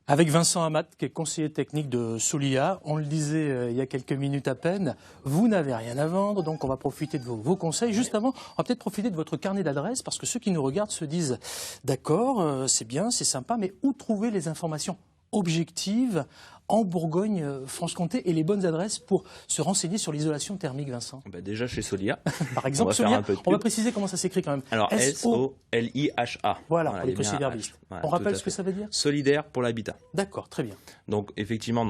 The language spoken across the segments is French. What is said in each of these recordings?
Avec Vincent Amat, qui est conseiller technique de Soulia. On le disait il y a quelques minutes à peine, vous n'avez rien à vendre, donc on va profiter de vos conseils. Juste avant, on va peut-être profiter de votre carnet d'adresses, parce que ceux qui nous regardent se disent « D'accord, c'est bien, c'est sympa, mais où trouver les informations objectives en Bourgogne-Franche-Comté et les bonnes adresses pour se renseigner sur l'isolation thermique, Vincent ?» Déjà chez Solia. Par exemple, Solia, on va préciser comment ça s'écrit quand même. Alors, S-O-L-I-H-A. Voilà, pour les cruciverbistes. On rappelle ce que ça veut dire? Solidaire pour l'habitat. D'accord, très bien. Donc, effectivement,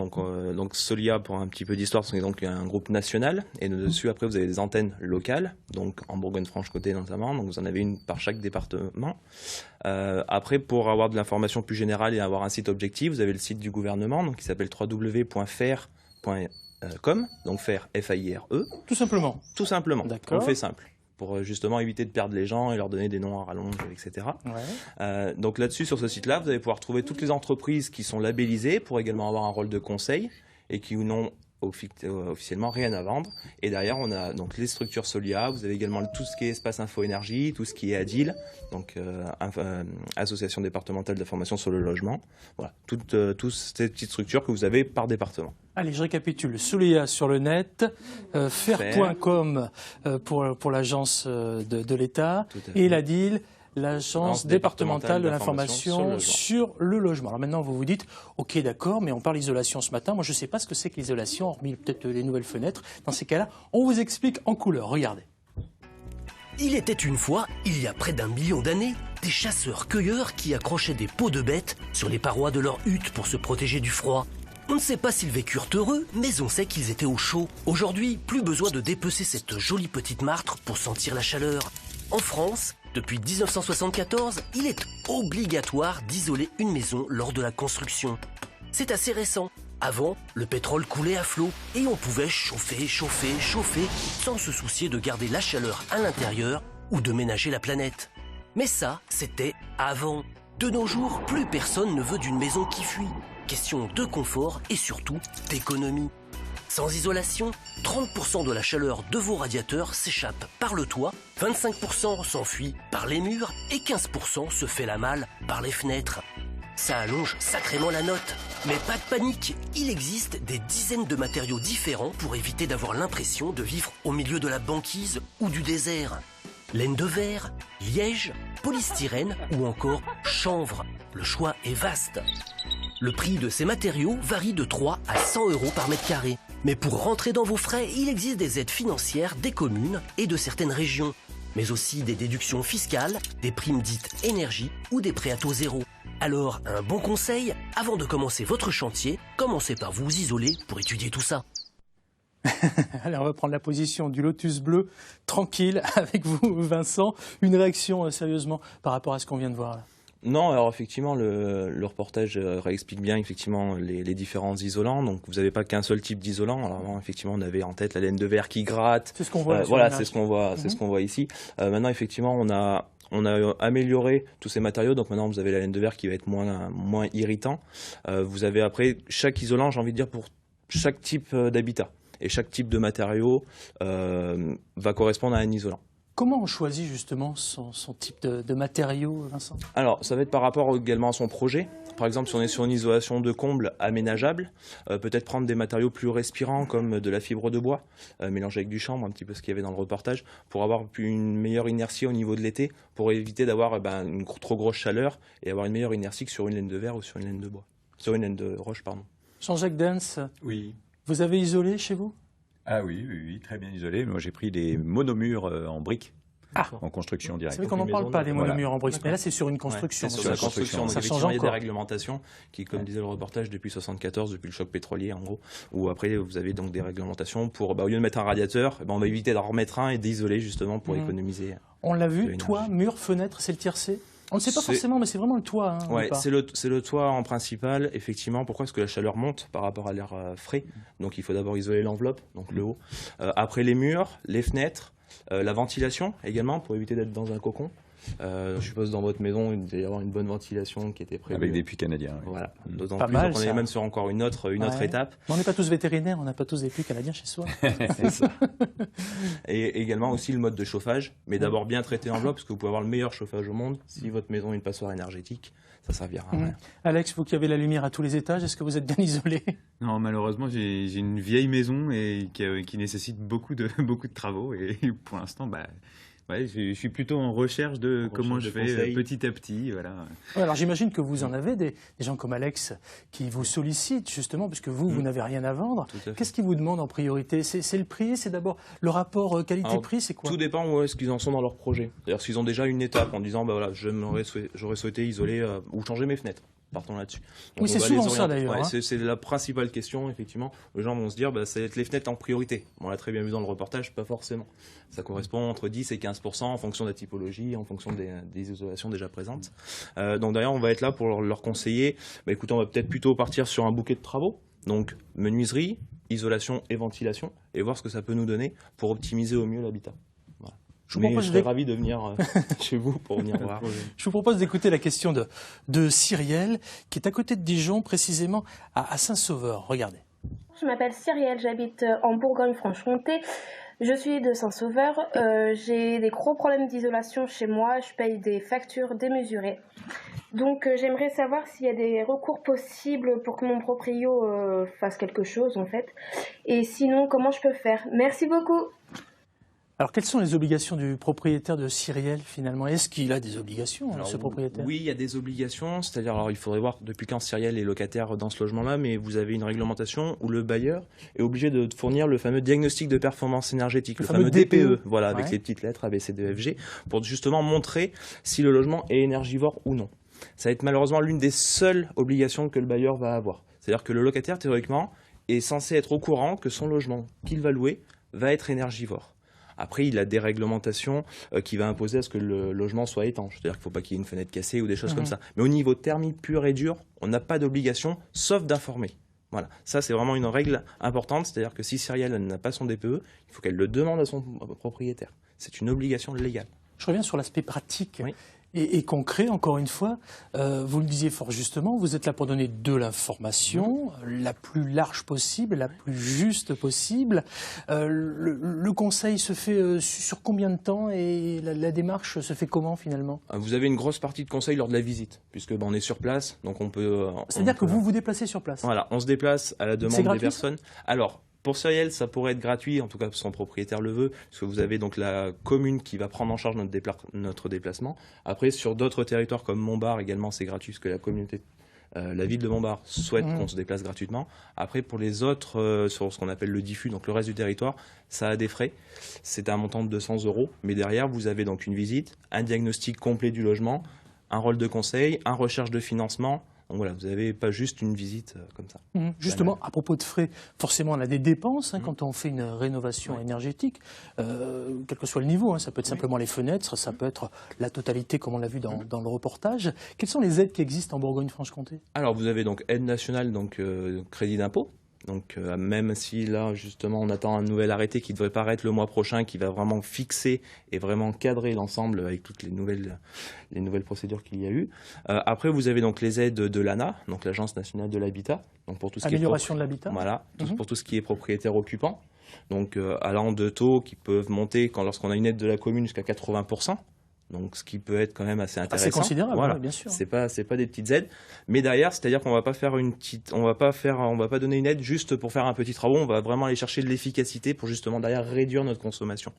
Solia, pour un petit peu d'histoire, c'est donc un groupe national. Et dessus, après, vous avez des antennes locales, donc en Bourgogne-Franche-Comté notamment. Donc, vous en avez une par chaque département. Après, pour avoir de l'information plus générale et avoir un site objectif, vous avez le site du gouvernement, donc qui s'appelle www.fer.com, donc faire F-A-I-R-E. Tout simplement. Tout simplement. D'accord. On fait simple, pour justement éviter de perdre les gens et leur donner des noms à rallonge, etc. Ouais. Donc là-dessus, sur ce site-là, vous allez pouvoir trouver toutes les entreprises qui sont labellisées pour également avoir un rôle de conseil et qui n'ont officiellement rien à vendre. Et derrière, on a donc les structures Solia. Vous avez également tout ce qui est espace info-énergie, tout ce qui est ADIL, donc Association départementale d'information sur le logement. Voilà, toutes ces petites structures que vous avez par département. Allez, je récapitule. Solia sur le net, fer.com pour l'agence de l'État et l'ADIL, l'agence départementale de l'information sur le logement. Alors maintenant, vous vous dites, ok, d'accord, mais on parle d'isolation ce matin. Moi, je ne sais pas ce que c'est que l'isolation, hormis peut-être les nouvelles fenêtres. Dans ces cas-là, on vous explique en couleur. Regardez. Il était une fois, il y a près d'1 million d'années, des chasseurs-cueilleurs qui accrochaient des peaux de bêtes sur les parois de leur hutte pour se protéger du froid. On ne sait pas s'ils vécurent heureux, mais on sait qu'ils étaient au chaud. Aujourd'hui, plus besoin de dépecer cette jolie petite martre pour sentir la chaleur. En France, depuis 1974, il est obligatoire d'isoler une maison lors de la construction. C'est assez récent. Avant, le pétrole coulait à flot et on pouvait chauffer sans se soucier de garder la chaleur à l'intérieur ou de ménager la planète. Mais ça, c'était avant. De nos jours, plus personne ne veut d'une maison qui fuit. Question de confort et surtout d'économie. Sans isolation, 30% de la chaleur de vos radiateurs s'échappe par le toit, 25% s'enfuit par les murs et 15% se fait la malle par les fenêtres. Ça allonge sacrément la note. Mais pas de panique, il existe des dizaines de matériaux différents pour éviter d'avoir l'impression de vivre au milieu de la banquise ou du désert. Laine de verre, liège, polystyrène ou encore chanvre. Le choix est vaste. Le prix de ces matériaux varie de 3 à 100 € par mètre carré. Mais pour rentrer dans vos frais, il existe des aides financières des communes et de certaines régions. Mais aussi des déductions fiscales, des primes dites énergie ou des prêts à taux zéro. Alors, un bon conseil, avant de commencer votre chantier, commencez par vous isoler pour étudier tout ça. Allez, on va prendre la position du lotus bleu, tranquille, avec vous, Vincent. Une réaction, sérieusement, par rapport à ce qu'on vient de voir là? Non, alors effectivement, le reportage réexplique bien effectivement les différents isolants. Donc vous n'avez pas qu'un seul type d'isolant. Alors avant, effectivement, on avait en tête la laine de verre qui gratte. C'est ce qu'on voit. Voilà, c'est ce qu'on voit, c'est ce qu'on voit ici. Maintenant, effectivement, on a amélioré tous ces matériaux. Donc maintenant, vous avez la laine de verre qui va être moins irritant. Vous avez après chaque isolant, j'ai envie de dire, pour chaque type d'habitat. Et chaque type de matériau va correspondre à un isolant. Comment on choisit justement son type de matériau, Vincent? Alors, ça va être par rapport également à son projet. Par exemple, si on est sur une isolation de comble aménageable, peut-être prendre des matériaux plus respirants comme de la fibre de bois, mélangée avec du chanvre, un petit peu ce qu'il y avait dans le reportage, pour avoir une meilleure inertie au niveau de l'été, pour éviter d'avoir une trop grosse chaleur et avoir une meilleure inertie que sur une laine de verre ou sur une laine de bois. Sur une laine de roche, pardon. Jean-Jacques Dens, oui. Vous avez isolé chez vous? Ah oui, très bien isolé. Moi, j'ai pris des monomurs en briques, en construction directe. C'est vrai qu'on n'en parle pas des monomurs en briques, mais là, c'est sur une construction. Ouais, c'est sur la construction. Ça Donc, change il y a des encore. réglementations qui, comme disait le reportage, depuis 1974, depuis le choc pétrolier, en gros, où après, vous avez donc des réglementations pour, au lieu de mettre un radiateur, on va éviter d'en remettre un et d'isoler, justement, pour économiser. On l'a vu, toit, mur, fenêtre, c'est le tiercé? On ne sait pas forcément, mais c'est vraiment le toit. Oui, c'est le toit en principal, effectivement. Pourquoi? Parce que la chaleur monte par rapport à l'air frais. Donc il faut d'abord isoler l'enveloppe, donc le haut. Après les murs, les fenêtres, la ventilation également, pour éviter d'être dans un cocon. Je suppose dans votre maison, il devait y avoir une bonne ventilation qui était prévue. Avec des puits canadiens. Oui. Voilà. D'autant Pas plus, mal, donc on est ça. même sur encore une autre étape. Mais on n'est pas tous vétérinaires, on n'a pas tous des puits canadiens chez soi. C'est ça. Et également aussi le mode de chauffage, mais d'abord bien traiter l'enveloppe, parce que vous pouvez avoir le meilleur chauffage au monde. Si votre maison est une passoire énergétique, ça servira à rien. Alex, vous qui avez la lumière à tous les étages, est-ce que vous êtes bien isolé? Non, malheureusement, j'ai une vieille maison et qui nécessite beaucoup de travaux. Et pour l'instant, ouais, je suis plutôt en recherche de comment je fais conseils. petit à petit. Voilà. Ouais, alors j'imagine que vous en avez des gens comme Alex qui vous sollicitent justement, puisque vous n'avez rien à vendre. Tout à fait. Qu'est-ce qu'ils vous demandent en priorité? C'est le prix? C'est d'abord le rapport qualité-prix? C'est quoi? Tout dépend où est-ce qu'ils en sont dans leur projet. C'est-à-dire s'ils ont déjà une étape en disant, voilà, j'aurais souhaité isoler ou changer mes fenêtres. Partons là-dessus. Donc, Oui, c'est on va souvent les ça, orienter. d'ailleurs, Ouais, hein. c'est la principale question, effectivement. Les gens vont se dire, ça va être les fenêtres en priorité. On l'a très bien vu dans le reportage, pas forcément. Ça correspond entre 10 et 15% en fonction de la typologie, en fonction des isolations déjà présentes. Donc d'ailleurs, on va être là pour leur conseiller. Écoutez, on va peut-être plutôt partir sur un bouquet de travaux. Donc menuiserie, isolation et ventilation, et voir ce que ça peut nous donner pour optimiser au mieux l'habitat. Je vous Mais propose je serais ravi de venir chez vous pour venir voir. Je vous propose d'écouter la question de Cyrielle, qui est à côté de Dijon, précisément à Saint-Sauveur. Regardez. Je m'appelle Cyrielle, j'habite en Bourgogne-Franche-Comté. Je suis de Saint-Sauveur. J'ai des gros problèmes d'isolation chez moi. Je paye des factures démesurées. Donc j'aimerais savoir s'il y a des recours possibles pour que mon proprio fasse quelque chose en fait. Et sinon, comment je peux faire? Merci beaucoup. Alors, quelles sont les obligations du propriétaire de Cyrielle, finalement? Est-ce qu'il a des obligations, ce propriétaire? Oui, il y a des obligations. C'est-à-dire, alors, il faudrait voir depuis quand Cyrielle est locataire dans ce logement-là, mais vous avez une réglementation où le bailleur est obligé de fournir le fameux diagnostic de performance énergétique, le fameux DPE, voilà, avec les petites lettres A, B, C, D, F, G, pour justement montrer si le logement est énergivore ou non. Ça va être malheureusement l'une des seules obligations que le bailleur va avoir. C'est-à-dire que le locataire, théoriquement, est censé être au courant que son logement qu'il va louer va être énergivore. Après, il a des réglementations qui va imposer à ce que le logement soit étanche. C'est-à-dire qu'il ne faut pas qu'il y ait une fenêtre cassée ou des choses comme ça. Mais au niveau thermique pur et dur, on n'a pas d'obligation, sauf d'informer. Voilà. Ça, c'est vraiment une règle importante. C'est-à-dire que si Cyrielle n'a pas son DPE, il faut qu'elle le demande à son propriétaire. C'est une obligation légale. Je reviens sur l'aspect pratique. Oui. Et concret, encore une fois, vous le disiez fort justement, vous êtes là pour donner de l'information, la plus large possible, la plus juste possible. Le conseil se fait sur combien de temps et la démarche se fait comment finalement? Vous avez une grosse partie de conseil lors de la visite, puisque on est sur place, donc on peut... C'est-à-dire que vous vous déplacez sur place? Voilà, on se déplace à la demande des personnes. Alors, pour Cyrielle, ça pourrait être gratuit, en tout cas son propriétaire le veut, parce que vous avez donc la commune qui va prendre en charge notre déplacement. Après, sur d'autres territoires comme Montbard également, c'est gratuit, parce que la communauté, la ville de Montbard souhaite qu'on se déplace gratuitement. Après, pour les autres, sur ce qu'on appelle le diffus, donc le reste du territoire, ça a des frais. C'est un montant de 200 €, mais derrière, vous avez donc une visite, un diagnostic complet du logement, un rôle de conseil, un recherche de financement. Donc voilà, vous n'avez pas juste une visite comme ça. Justement, à propos de frais, forcément, on a des dépenses quand on fait une rénovation énergétique, quel que soit le niveau. Ça peut être simplement les fenêtres, ça peut être la totalité, comme on l'a vu dans le reportage. Quelles sont les aides qui existent en Bourgogne-Franche-Comté? Alors, vous avez donc aide nationale, donc crédit d'impôt. Donc même si là, justement, on attend un nouvel arrêté qui devrait paraître le mois prochain, qui va vraiment fixer et vraiment cadrer l'ensemble avec toutes les nouvelles procédures qu'il y a eu. Après, vous avez donc les aides de l'ANA, donc l'Agence nationale de l'habitat, donc pour tout ce amélioration de l'habitat. Voilà, pour tout ce qui est propriétaire occupant. Donc allant de taux qui peuvent monter lorsqu'on a une aide de la commune jusqu'à 80%. Donc, ce qui peut être quand même assez intéressant. C'est considérable, voilà. Oui, bien sûr. C'est pas des petites aides, mais derrière, c'est-à-dire qu'on va pas faire on va pas donner une aide juste pour faire un petit travaux. On va vraiment aller chercher de l'efficacité pour justement derrière réduire notre consommation.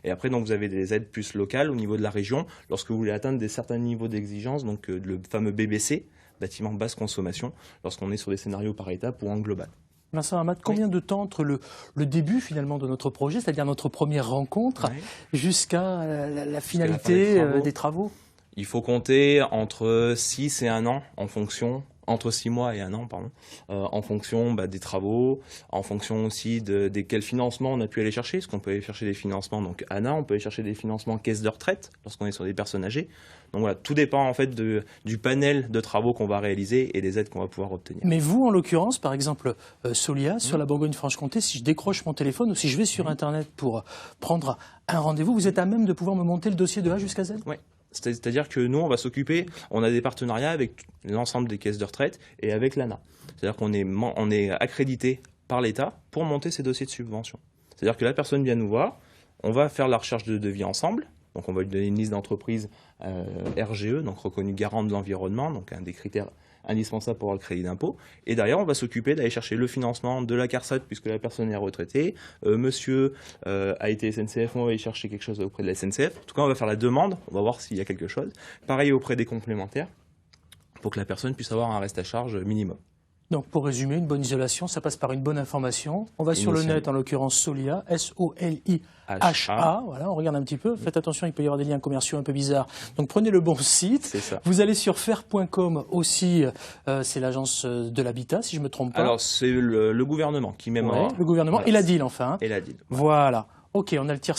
Et après, donc, vous avez des aides plus locales au niveau de la région, lorsque vous voulez atteindre certains niveaux d'exigence, donc le fameux BBC, bâtiment basse consommation, lorsqu'on est sur des scénarios par étape ou en global. Vincent Hamad, combien de temps entre le début finalement de notre projet, c'est-à-dire notre première rencontre, jusqu'à la finalité des travaux? Il faut compter entre 6 et 1 an en fonction, entre 6 mois et 1 an, pardon, en fonction des travaux, en fonction aussi de quels financements on a pu aller chercher, parce qu'on peut aller chercher des financements donc ANA, on peut aller chercher des financements caisse de retraite lorsqu'on est sur des personnes âgées. Donc voilà, tout dépend en fait du panel de travaux qu'on va réaliser et des aides qu'on va pouvoir obtenir. Mais vous, en l'occurrence, par exemple, Solia, sur la Bourgogne-Franche-Comté, si je décroche mon téléphone ou si je vais sur Internet pour prendre un rendez-vous, vous êtes à même de pouvoir me monter le dossier de A jusqu'à Z? Oui. C'est-à-dire que nous, on va s'occuper, on a des partenariats avec l'ensemble des caisses de retraite et avec l'ANA. C'est-à-dire qu'on est accrédité par l'État pour monter ces dossiers de subvention. C'est-à-dire que la personne vient nous voir, on va faire la recherche de devis ensemble, donc on va lui donner une liste d'entreprises RGE, donc reconnues garantes de l'environnement, donc un des critères indispensables pour avoir le crédit d'impôt. Et derrière, on va s'occuper d'aller chercher le financement de la CARSAT, puisque la personne est retraitée. Monsieur a été SNCF, on va aller chercher quelque chose auprès de la SNCF. En tout cas, on va faire la demande, on va voir s'il y a quelque chose. Pareil auprès des complémentaires, pour que la personne puisse avoir un reste à charge minimum. Donc, pour résumer, une bonne isolation, ça passe par une bonne information. On va sur le net, en l'occurrence Solia, S-O-L-I-H-A. Voilà, on regarde un petit peu. Faites attention, il peut y avoir des liens commerciaux un peu bizarres. Donc, prenez le bon site. C'est ça. Vous allez sur faire.com aussi. C'est l'agence de l'habitat, si je ne me trompe pas. Alors, c'est le gouvernement qui met le gouvernement et la DIL, enfin. Et la DIL. Voilà. OK, on a le tiers